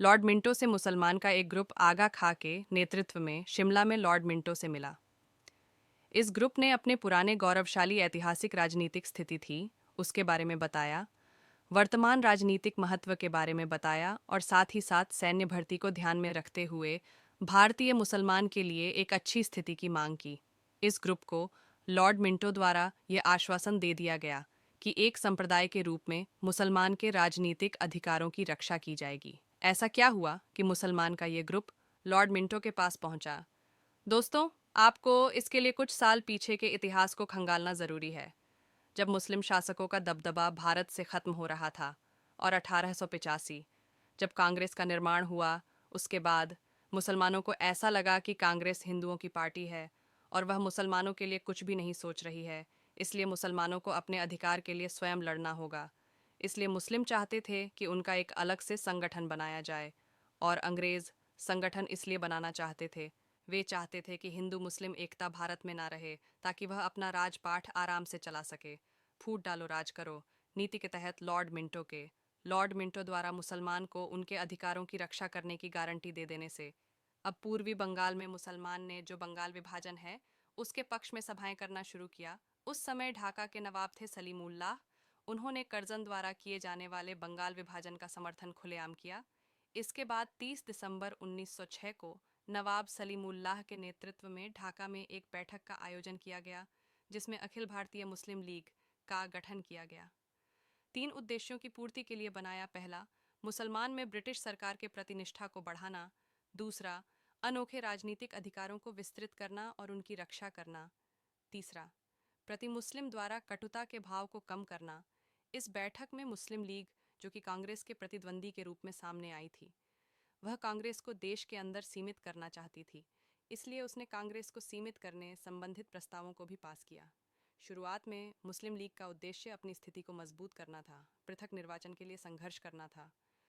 Lord Minto से मुसलमान का एक ग्रुप आगा खां के नेतृत्व में शिमला में लॉर्ड मिंटो से मिला। इस ग्रुप ने अपने पुराने गौरवशाली ऐतिहासिक राजनीतिक स्थिति थी उसके बारे में बताया, वर्तमान राजनीतिक महत्व के बारे में बताया और साथ ही साथ सैन्य भर्ती को ध्यान में रखते हुए भारतीय मुसलमान के लिए एक अच्छी स्थिति की मांग की। इस ग्रुप को लॉर्ड मिंटो द्वारा ये आश्वासन दे दिया गया कि एक संप्रदाय के रूप में मुसलमान के राजनीतिक अधिकारों की रक्षा की जाएगी। ऐसा क्या हुआ कि मुसलमान का ये ग्रुप लॉर्ड मिंटो के पास पहुंचा? दोस्तों, आपको इसके लिए कुछ साल पीछे के इतिहास को खंगालना ज़रूरी है, जब मुस्लिम शासकों का दबदबा भारत से ख़त्म हो रहा था, और 1885 जब कांग्रेस का निर्माण हुआ, उसके बाद मुसलमानों को ऐसा लगा कि कांग्रेस हिंदुओं की पार्टी है और वह मुसलमानों के लिए कुछ भी नहीं सोच रही है, इसलिए मुसलमानों को अपने अधिकार के लिए स्वयं लड़ना होगा। इसलिए मुस्लिम चाहते थे कि उनका एक अलग से संगठन बनाया जाए, और अंग्रेज़ संगठन इसलिए बनाना चाहते थे, वे चाहते थे कि हिंदू मुस्लिम एकता भारत में ना रहे, ताकि वह अपना राजपाट आराम से चला सके। फूट डालो राज करो नीति के तहत लॉर्ड मिंटो द्वारा मुसलमान को उनके अधिकारों की रक्षा करने की गारंटी दे देने से अब पूर्वी बंगाल में मुसलमान ने जो बंगाल विभाजन है उसके पक्ष में सभाएं करना शुरू किया। उस समय ढाका के नवाब थे सलीमुल्लाह। उन्होंने कर्जन द्वारा किए जाने वाले बंगाल विभाजन का समर्थन खुलेआम किया। इसके बाद 30 दिसंबर 1906 को नवाब सलीमुल्लाह के नेतृत्व में ढाका में एक बैठक का आयोजन किया गया, जिसमें अखिल भारतीय मुस्लिम लीग का गठन किया गया। 3 उद्देश्यों की पूर्ति के लिए बनाया। पहला, मुसलमान में ब्रिटिश सरकार के प्रति निष्ठा को बढ़ाना। दूसरा, अनोखे राजनीतिक अधिकारों को विस्तृत करना और उनकी रक्षा करना। तीसरा, प्रति मुस्लिम द्वारा कटुता के भाव को कम करना। इस बैठक में मुस्लिम लीग, जो कि कांग्रेस के प्रतिद्वंदी के रूप में सामने आई थी, वह कांग्रेस को देश के अंदर सीमित करना चाहती थी, इसलिए उसने कांग्रेस को सीमित करने संबंधित प्रस्तावों को भी पास किया। शुरुआत में मुस्लिम लीग का उद्देश्य अपनी स्थिति को मजबूत करना था, पृथक निर्वाचन के लिए संघर्ष करना था।